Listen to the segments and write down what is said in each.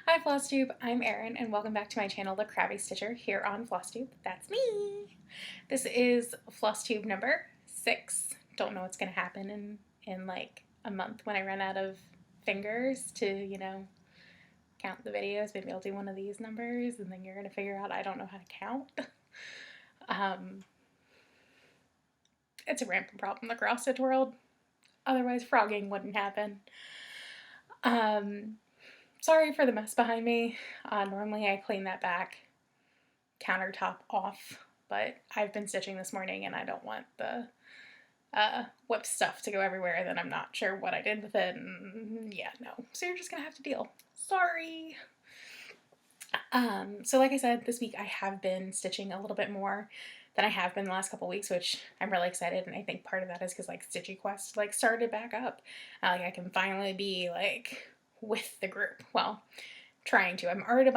Hi FlossTube, I'm Erin and welcome back to my channel, The Crabby Stitcher, here on FlossTube. That's me! This is FlossTube number 6. Don't know what's going to happen in like a month when I run out of fingers to, count the videos. Maybe I'll do one of these numbers and then you're going to figure out I don't know how to count. It's a rampant problem in the cross stitch world. Otherwise frogging wouldn't happen. Sorry for the mess behind me. Normally I clean that back countertop off, but I've been stitching this morning and I don't want the whip stuff to go everywhere and then I'm not sure what I did with it, and yeah, no. So you're just gonna have to deal. Sorry. So like I said, this week I have been stitching a little bit more than I have been the last couple weeks, which I'm really excited, and I think part of that is because like Stitchy Quest like started back up. Like I can finally be like with the group. Well, trying to. I'm already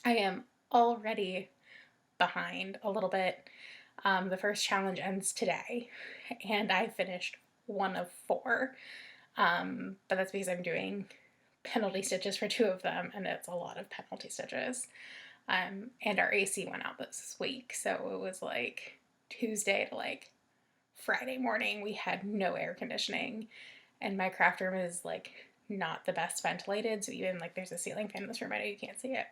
I am already behind a little bit. The first challenge ends today, and I finished 1 of 4. But that's because I'm doing penalty stitches for 2 of them, and it's a lot of penalty stitches. And our AC went out this week, so it was like Tuesday to like Friday morning. We had no air conditioning, and my craft room is like not the best ventilated, so even like there's a ceiling fan in this room. I know you can't see it,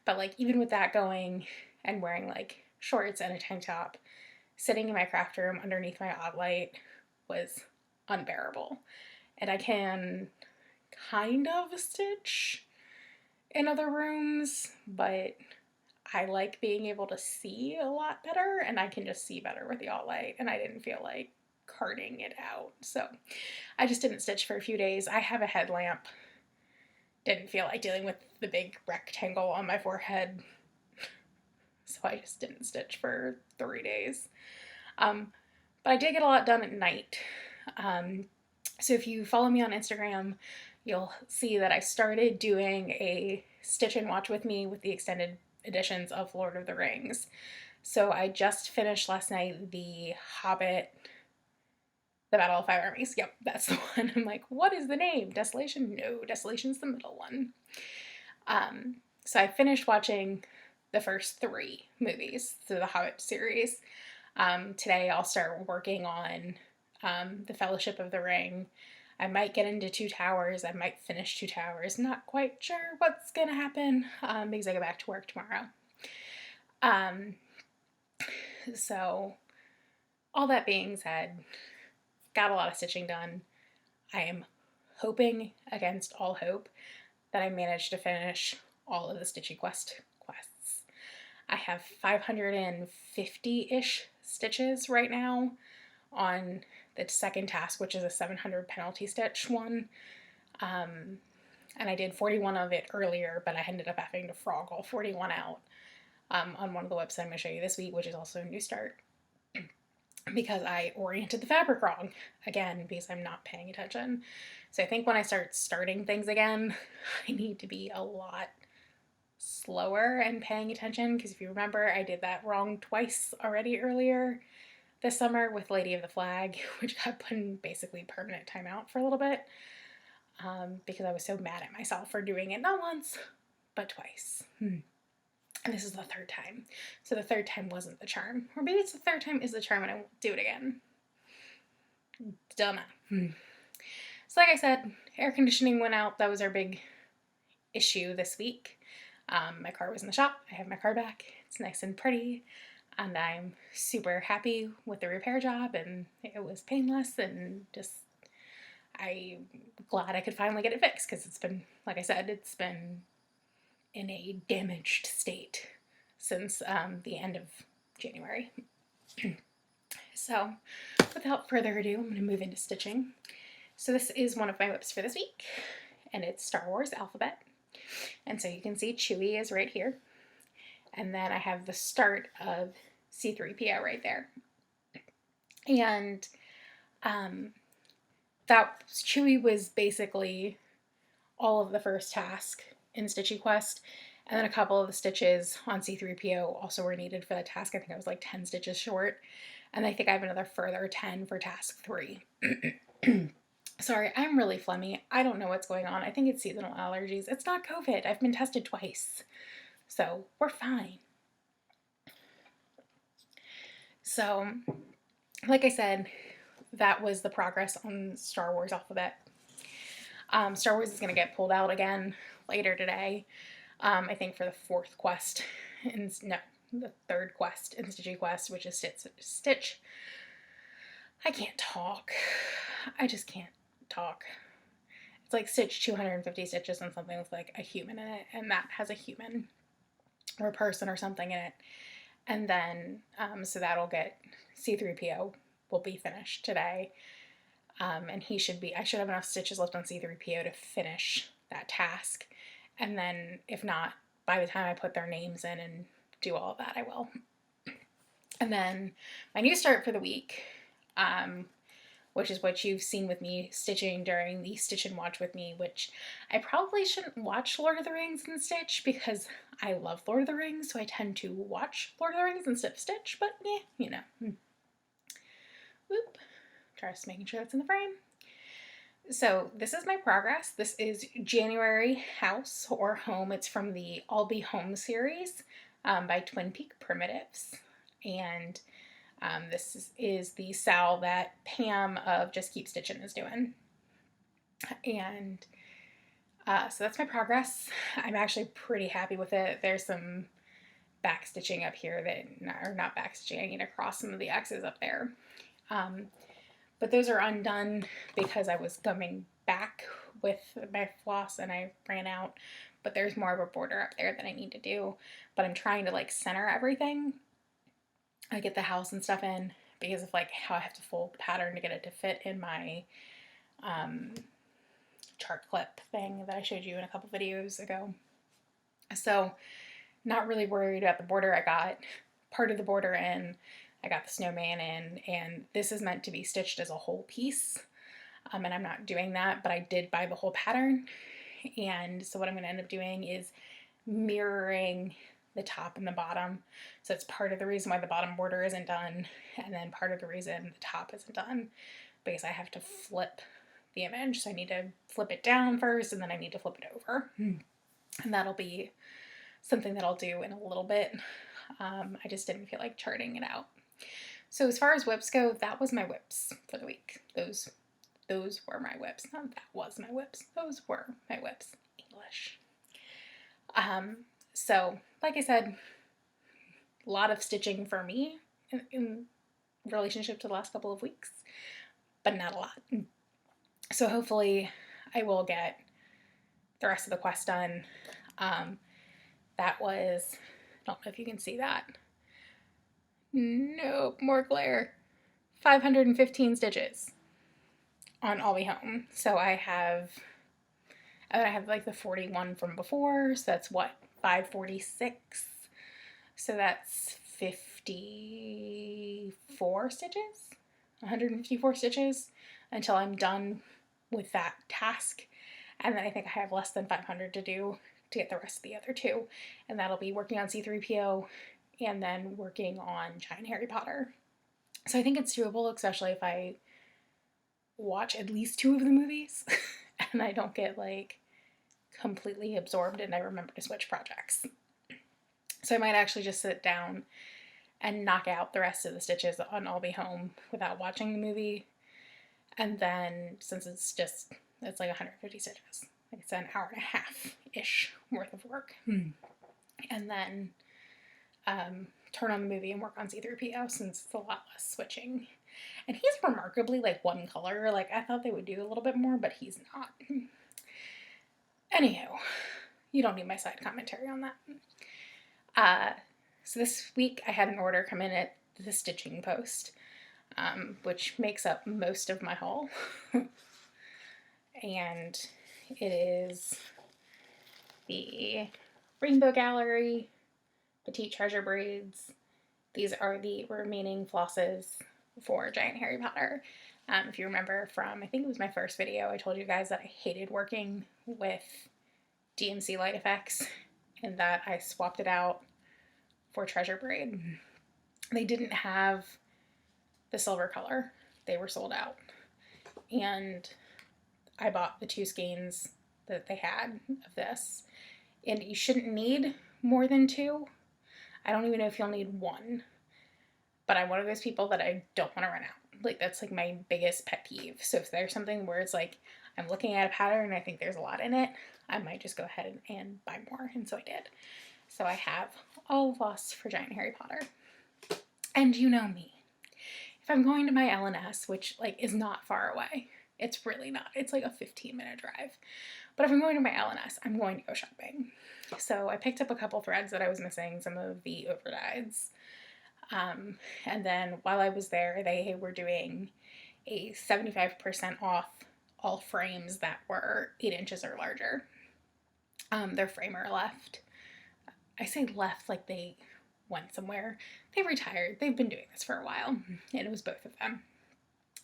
but like even with that going and wearing like shorts and a tank top, sitting in my craft room underneath my odd light was unbearable. And I can kind of stitch in other rooms, but I like being able to see a lot better, and I can just see better with the odd light, and I didn't feel like carting it out. So I just didn't stitch for a few days. I have a headlamp. Didn't feel like dealing with the big rectangle on my forehead, so I just didn't stitch for 3 days. But I did get a lot done at night. So if you follow me on Instagram, you'll see that I started doing a stitch and watch with me with the extended editions of Lord of the Rings. So I just finished last night the Hobbit, the Battle of 5 Armies. Yep, that's the one. I'm like, what is the name? Desolation? No, Desolation's the middle one. So I finished watching the first 3 movies through the Hobbit series. Today I'll start working on the Fellowship of the Ring. I might get into 2 Towers. I might finish 2 Towers. Not quite sure what's gonna happen because I go back to work tomorrow. So all that being said, got a lot of stitching done. I am hoping against all hope that I managed to finish all of the Stitchy Quest quests. I have 550-ish stitches right now on the second task, which is a 700 penalty stitch one. And I did 41 of it earlier, but I ended up having to frog all 41 out on one of the websites I'm going to show you this week, which is also a new start, because I oriented the fabric wrong again because I'm not paying attention. So I think when I start starting things again, I need to be a lot slower and paying attention, because if you remember, I did that wrong twice already earlier this summer with Lady of the Flag, which got put in basically permanent timeout for a little bit because I was so mad at myself for doing it not once, but twice. And this is the 3rd time. So the 3rd time wasn't the charm. Or maybe it's the 3rd time is the charm and I won't do it again. Dumb. So like I said, air conditioning went out. That was our big issue this week. My car was in the shop. I have my car back. It's nice and pretty. And I'm super happy with the repair job, and it was painless, and just I'm glad I could finally get it fixed, because it's been, like I said, it's been in a damaged state since the end of January. So without further ado, I'm going to move into stitching. So this is one of my whips for this week, and it's Star Wars Alphabet. And so you can see Chewie is right here. And then I have the start of C-3PO right there. And that Chewie was basically all of the first task in Stitchy Quest. And then a couple of the stitches on C-3PO also were needed for that task. I think I was like 10 stitches short. And I think I have another further 10 for task 3. Sorry, I'm really phlegmy. I don't know what's going on. I think it's seasonal allergies. It's not COVID. I've been tested twice. So we're fine. So, like I said, that was the progress on Star Wars Alphabet. Star Wars is going to get pulled out again later today. I think for the fourth quest. The third quest in Stitchy Quest, which is Stitch. I can't talk. I just can't talk. It's like Stitch 250 stitches and something with like a human in it, and that has a human or a person or something in it. And then, so that'll get, C-3PO will be finished today. And I should have enough stitches left on C-3PO to finish that task. And then, if not, by the time I put their names in and do all of that, I will. And then, my new start for the week, which is what you've seen with me stitching during the Stitch and Watch with me, which I probably shouldn't watch Lord of the Rings and Stitch because I love Lord of the Rings, so I tend to watch Lord of the Rings instead of Stitch, but yeah, you know. Whoop. Just making sure that's in the frame. So this is my progress. This is January House or Home. It's from the I'll Be Home series by Twin Peak Primitives. And this is the Sal that Pam of Just Keep Stitching is doing. And so that's my progress. I'm actually pretty happy with it. There's some back stitching up here or not back stitching, I need to cross some of the X's up there. But those are undone because I was coming back with my floss and I ran out. But there's more of a border up there that I need to do. But I'm trying to like center everything. I get the house and stuff in because of like how I have to fold the pattern to get it to fit in my chart clip thing that I showed you in a couple videos ago. So not really worried about the border. I got part of the border in, I got the snowman in, and this is meant to be stitched as a whole piece. And I'm not doing that, but I did buy the whole pattern. And so what I'm going to end up doing is mirroring the top and the bottom. So it's part of the reason why the bottom border isn't done, and then part of the reason the top isn't done, because I have to flip the image. So I need to flip it down first, and then I need to flip it over. And that'll be something that I'll do in a little bit. I just didn't feel like charting it out. So as far as whips go, that was my whips for the week. Those were my whips. Not that was my whips. Those were my whips. English. So like I said, a lot of stitching for me in relationship to the last couple of weeks, but not a lot. So hopefully I will get the rest of the quest done. That was, I don't know if you can see that. Nope, more glare. 515 stitches on I'll Be Home. So I have like the 41 from before, so that's what, 546? So that's 54 stitches? 154 stitches until I'm done with that task. And then I think I have less than 500 to do to get the rest of the other two. And that'll be working on C-3PO and then working on Giant Harry Potter. So I think it's doable, especially if I watch at least 2 of the movies and I don't get like completely absorbed and I remember to switch projects. So I might actually just sit down and knock out the rest of the stitches on I'll Be Home without watching the movie. And then since it's like 150 stitches, like it's an hour and a half-ish worth of work. And then turn on the movie and work on C-3PO since it's a lot less switching. And he's remarkably like one color. Like I thought they would do a little bit more, but he's not. Anywho, you don't need my side commentary on that. So this week I had an order come in at the Stitching Post, which makes up most of my haul. And it is the Rainbow Gallery Petite Treasure Braids. These are the remaining flosses for Giant Harry Potter. If you remember from, I think it was my first video, I told you guys that I hated working with DMC light effects and that I swapped it out for Treasure Braid. They didn't have the silver color. They were sold out. And I bought the 2 skeins that they had of this, and you shouldn't need more than 2. I don't even know if you'll need 1, but I'm one of those people that I don't want to run out. Like, that's like my biggest pet peeve. So if there's something where it's like I'm looking at a pattern and I think there's a lot in it, I might just go ahead and buy more, and so I did. So I have all of Floss for Giant Harry Potter. And you know me. If I'm going to my L&S, which like is not far away, it's really not. It's like a 15-minute drive. But if I'm going to my L&S, I'm going to go shopping. So I picked up a couple threads that I was missing, some of the overdyes. And then while I was there, they were doing a 75% off all frames that were 8 inches or larger. Their framer left. I say left like they went somewhere. They retired. They've been doing this for a while, and it was both of them.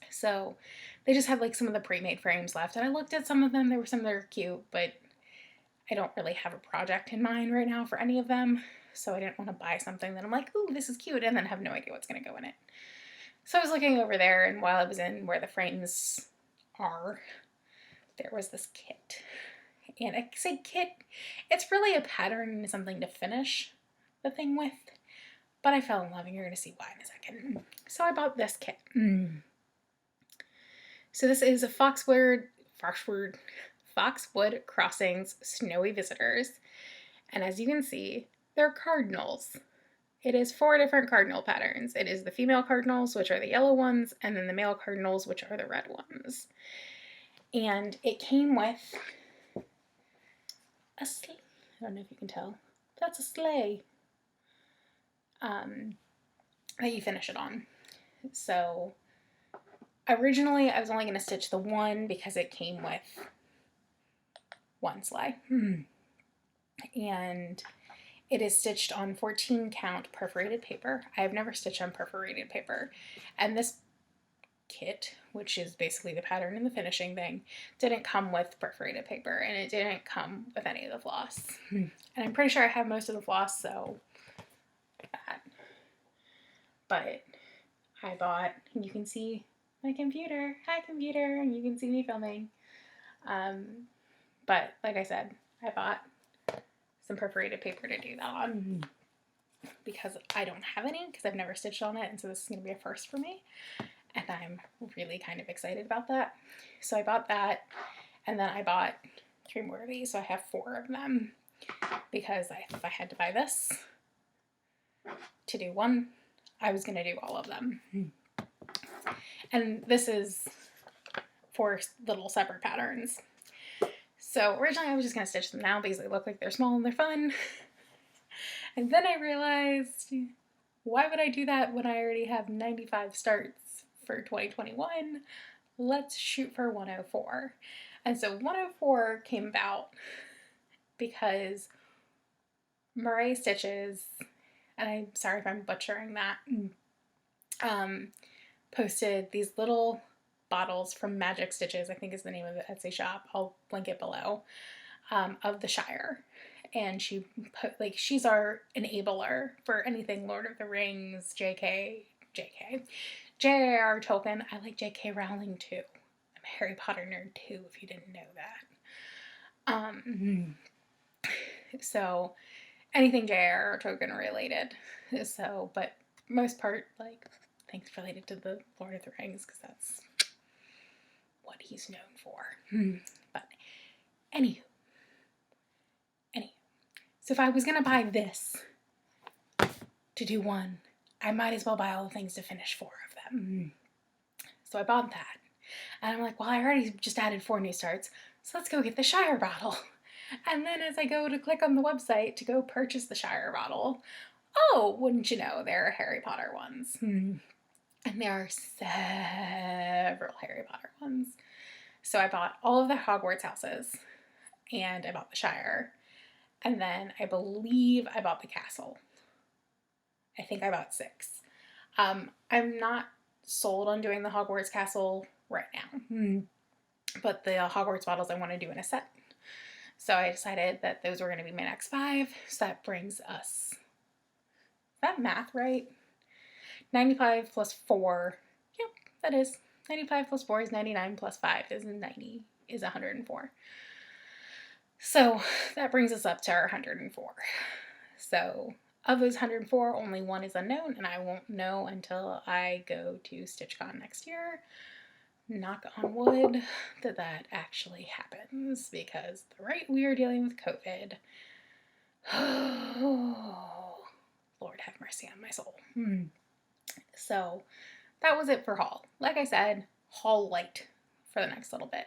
So they just had like some of the pre-made frames left, and I looked at some of them. There were some that were cute, but I don't really have a project in mind right now for any of them, so I didn't want to buy something that I'm like, ooh, this is cute, and then have no idea what's going to go in it. So I was looking over there, and while I was in where the frames are, there was this kit. And I say kit, it's really a pattern and something to finish the thing with, but I fell in love, and you're going to see why in a second. So I bought this kit. So this is a Foxwood Crossings Snowy Visitors, and as you can see, they're cardinals. It is 4 different cardinal patterns. It is the female cardinals, which are the yellow ones, and then the male cardinals, which are the red ones. And it came with a sleigh. I don't know if you can tell. That's a sleigh that you finish it on. So originally I was only going to stitch the one because it came with 1 sleigh. And it is stitched on 14 count perforated paper. I have never stitched on perforated paper. And this kit, which is basically the pattern and the finishing thing, didn't come with perforated paper, and it didn't come with any of the floss. And I'm pretty sure I have most of the floss, so that. But I bought, and you can see my computer. Hi, computer, and you can see me filming. But like I said, I bought some perforated paper to do that on because I don't have any, because I've never stitched on it, and so this is going to be a first for me. And I'm really kind of excited about that. So I bought that, and then I bought 3 more of these, so I have 4 of them, because if I had to buy this to do one, I was going to do all of them. And this is 4 little separate patterns. So originally I was just going to stitch them now because they look like they're small and they're fun. And then I realized, why would I do that when I already have 95 starts for 2021? Let's shoot for 104. And so 104 came about because Murray Stitches, and I'm sorry if I'm butchering that, posted these little bottles from Magic Stitches, I think is the name of the Etsy shop. I'll link it below, of the Shire. And she put, like, she's our enabler for anything Lord of the Rings, J.R.R. Tolkien. I like J.K. Rowling too. I'm a Harry Potter nerd too, if you didn't know that. So anything J.R.R. Tolkien related. So, but most part, like, things related to the Lord of the Rings, because that's what he's known for. But anywho. So if I was gonna buy this to do one, I might as well buy all the things to finish 4 of them. So I bought that. And I'm like, well, I already just added 4 new starts, so let's go get the Shire bottle. And then as I go to click on the website to go purchase the Shire bottle, oh, wouldn't you know, there are Harry Potter ones. And there are several Harry Potter ones. So I bought all of the Hogwarts houses, and I bought the Shire, and then I believe I bought the castle. I think I bought 6. I'm not sold on doing the Hogwarts castle right now, but the Hogwarts bottles I want to do in a set. So I decided that those were going to be my next 5. So that brings us, is that math right? 95 + 4. Yep, that is. 95 + 4 is 99 + 5 is 98. is 104. So that brings us up to our 104. So of those 104, only one is unknown, and I won't know until I go to StitchCon next year. Knock on wood that actually happens, because the right we are dealing with COVID. Oh, Lord have mercy on my soul. So that was it for haul. Like I said, haul light for the next little bit.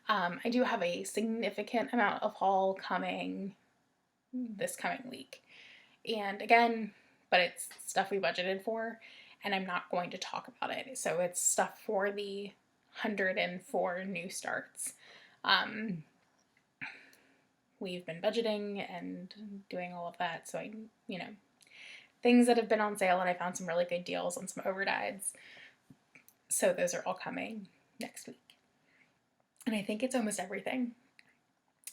I do have a significant amount of haul coming this coming week. And again, but it's stuff we budgeted for, and I'm not going to talk about it. So it's stuff for the 104 new starts. We've been budgeting and doing all of that. So things that have been on sale, and I found some really good deals on some overdyes. So those are all coming next week. And I think it's almost everything.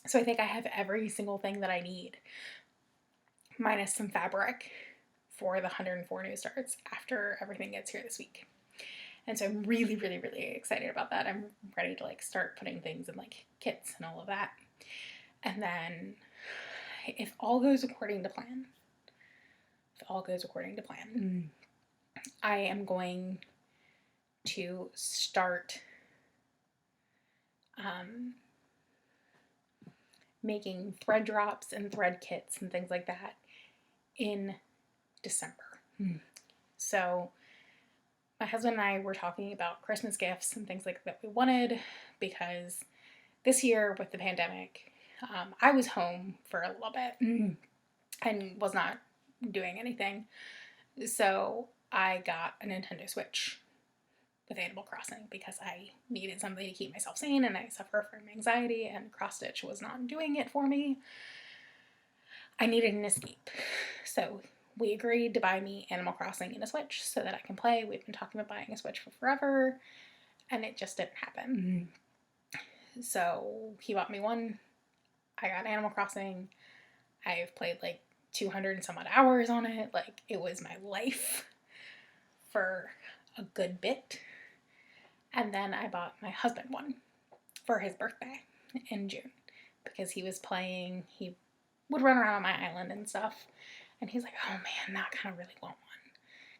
So I think I have every single thing that I need, minus some fabric for the 104 new starts after everything gets here this week. And so I'm really, really, really excited about that. I'm ready to start putting things in kits and all of that. And then if all goes according to plan, I am going to start making thread drops and thread kits and things like that in December. So my husband and I were talking about Christmas gifts and things like that we wanted, because this year with the pandemic, I was home for a little bit and was not doing anything. So I got a Nintendo Switch with Animal Crossing because I needed something to keep myself sane, and I suffer from anxiety, and cross stitch was not doing it for me. I needed an escape. So we agreed to buy me Animal Crossing and a Switch so that I can play. We've been talking about buying a Switch for forever, and it just didn't happen. So he bought me one. I got Animal Crossing. I've played 200 and some odd hours on it. It was my life for a good bit. And then I bought my husband one for his birthday in June, because he was playing, he would run around on my island and stuff, and he's like, oh man, I kind of really want one.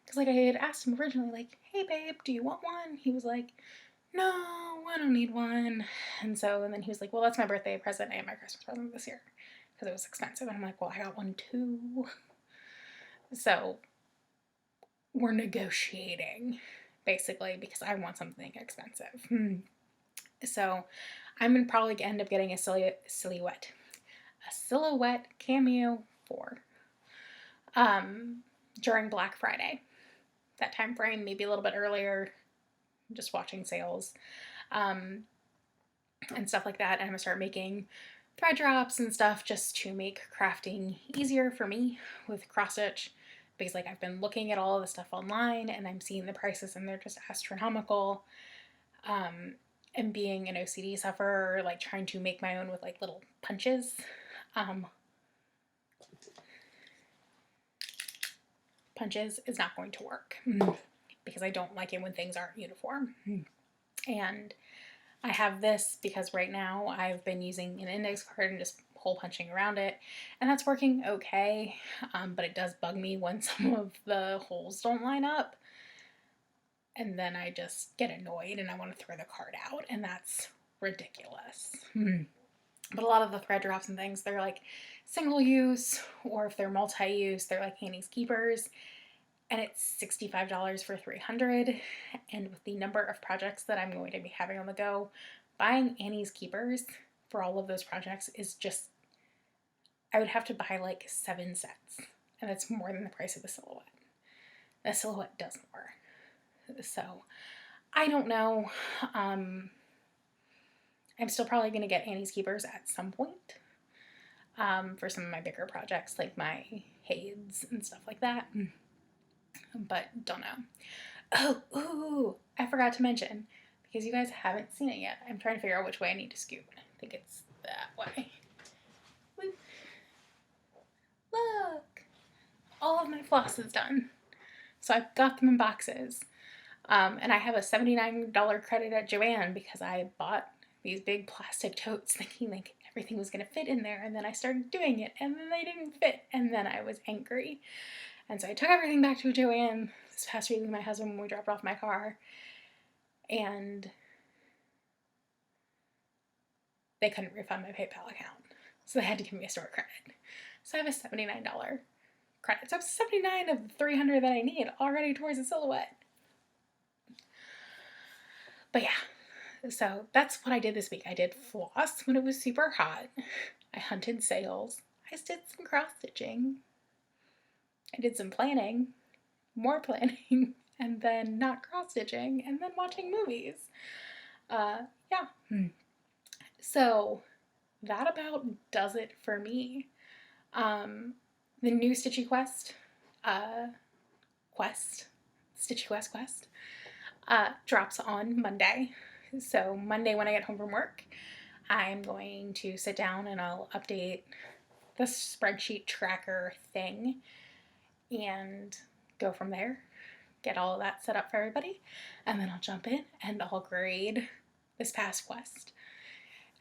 Because I had asked him originally, hey babe, do you want one? He was like, no, I don't need one. And then he was like, well, that's my birthday present and my Christmas present this year, because it was expensive. And I'm like, well, I got one too. So we're negotiating, basically, because I want something expensive. So I'm going to probably end up getting a silhouette cameo for during Black Friday. That time frame, maybe a little bit earlier, just watching sales and stuff like that. And I'm going to start making thread drops and stuff just to make crafting easier for me with cross stitch. Because I've been looking at all of the stuff online, and I'm seeing the prices, and they're just astronomical. And being an OCD sufferer, trying to make my own with little punches. Punches is not going to work because I don't like it when things aren't uniform. And I have this because right now I've been using an index card and just hole punching around it, and that's working okay, but it does bug me when some of the holes don't line up, and then I just get annoyed and I want to throw the card out, and that's ridiculous. But a lot of the thread drops and things, they're single use, or if they're multi-use, they're Annie's Keepers, and it's $65 for 300. And with the number of projects that I'm going to be having on the go, buying Annie's Keepers for all of those projects is just, I would have to buy 7 sets, and that's more than the price of the silhouette. The silhouette doesn't work. So I don't know. I'm still probably going to get Annie's Keepers at some point for some of my bigger projects, like my Hades and stuff like that. But don't know. Oh, I forgot to mention, because you guys haven't seen it yet, I'm trying to figure out which way I need to scoot. I think it's that way. Look! All of my floss is done. So I've got them in boxes. And I have a $79 credit at Joann because I bought these big plastic totes thinking like everything was gonna fit in there, and then I started doing it and then they didn't fit, and then I was angry. And so I took everything back to Joanne this past week with my husband when we dropped off my car, and they couldn't refund my PayPal account. So they had to give me a store credit. So I have a $79 credit. So I have 79 of the 300 that I need already towards a silhouette. But yeah, so that's what I did this week. I did floss when it was super hot. I hunted sales. I did some cross stitching. I did some planning, more planning, and then not cross stitching, and then watching movies. Yeah. So that about does it for me. The new Stitchy Quest, Stitchy Quest quest, drops on Monday. So Monday when I get home from work, I'm going to sit down and I'll update the spreadsheet tracker thing and go from there, get all of that set up for everybody, and then I'll jump in and I'll grade this past quest.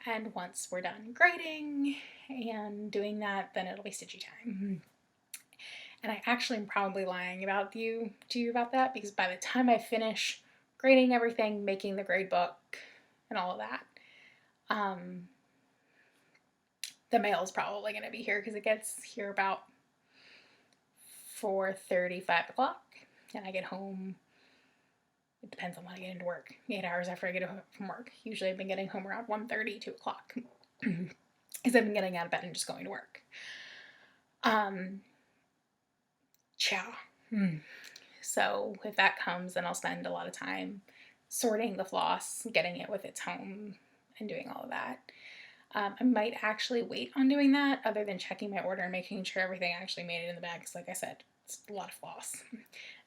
And once we're done grading and doing that, then it'll be stitchy time. And I actually am probably lying to you about that, because by the time I finish grading everything, making the grade book and all of that, the mail is probably going to be here, because it gets here about 4:30, 5 o'clock, and I get home. It depends on when I get into work. 8 hours after I get home from work. Usually I've been getting home around 1:30, 2 o'clock. Because I've been getting out of bed and just going to work. So if that comes, then I'll spend a lot of time sorting the floss, getting it with its home, and doing all of that. I might actually wait on doing that, other than checking my order and making sure everything actually made it in the bag, because like I said, it's a lot of floss,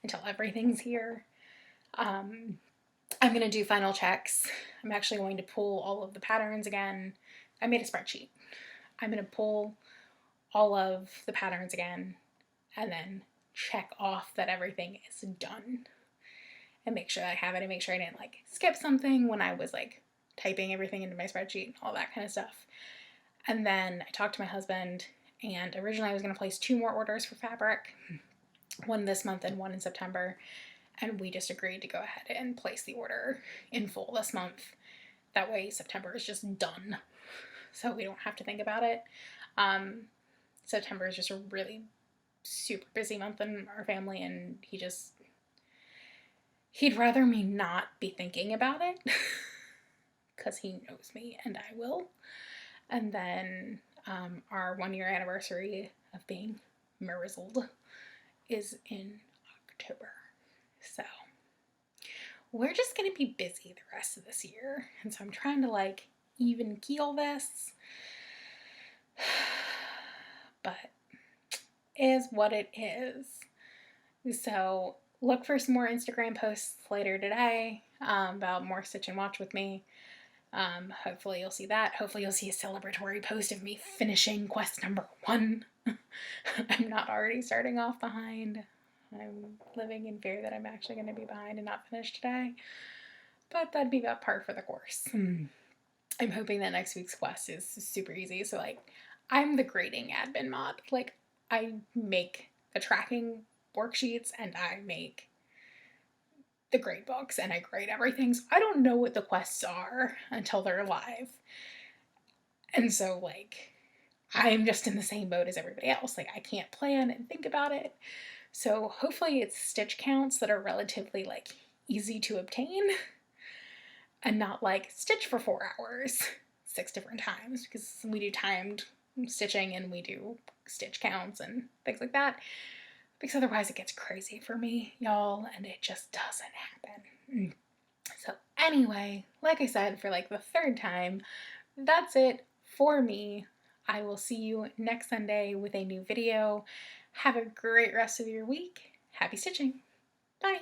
until everything's here. I'm going to do final checks. I'm actually going to pull all of the patterns again. I made a spreadsheet. I'm going to pull all of the patterns again and then check off that everything is done and make sure that I have it, and make sure I didn't like skip something when I was like typing everything into my spreadsheet, all that kind of stuff. And then I talked to my husband, and originally I was going to place 2 more orders for fabric, one this month and one in September. And we just agreed to go ahead and place the order in full this month. That way September is just done, so we don't have to think about it. September is just a really super busy month in our family, and he'd rather me not be thinking about it because he knows me and I will. And then our 1-year anniversary of being Marizzled is in October. So we're just going to be busy the rest of this year. And so I'm trying to like even keel this. But it is what it is. So look for some more Instagram posts later today about more stitch and watch with me. Hopefully you'll see that. Hopefully you'll see a celebratory post of me finishing quest number 1. I'm not already starting off behind. I'm living in fear that I'm actually going to be behind and not finish today. But that'd be about par for the course. I'm hoping that next week's quest is super easy. So like, I'm the grading admin mod. Like, I make the tracking worksheets and I make the grade books and I grade everything. So I don't know what the quests are until they're live. And so like, I'm just in the same boat as everybody else. Like, I can't plan and think about it. So hopefully it's stitch counts that are relatively like easy to obtain, and not like stitch for 4 hours 6 different times, because we do timed stitching and we do stitch counts and things like that, because otherwise it gets crazy for me, y'all, and it just doesn't happen. So anyway, like I said, for like the 3rd time, that's it for me. I will see you next Sunday with a new video. Have a great rest of your week. Happy stitching. Bye.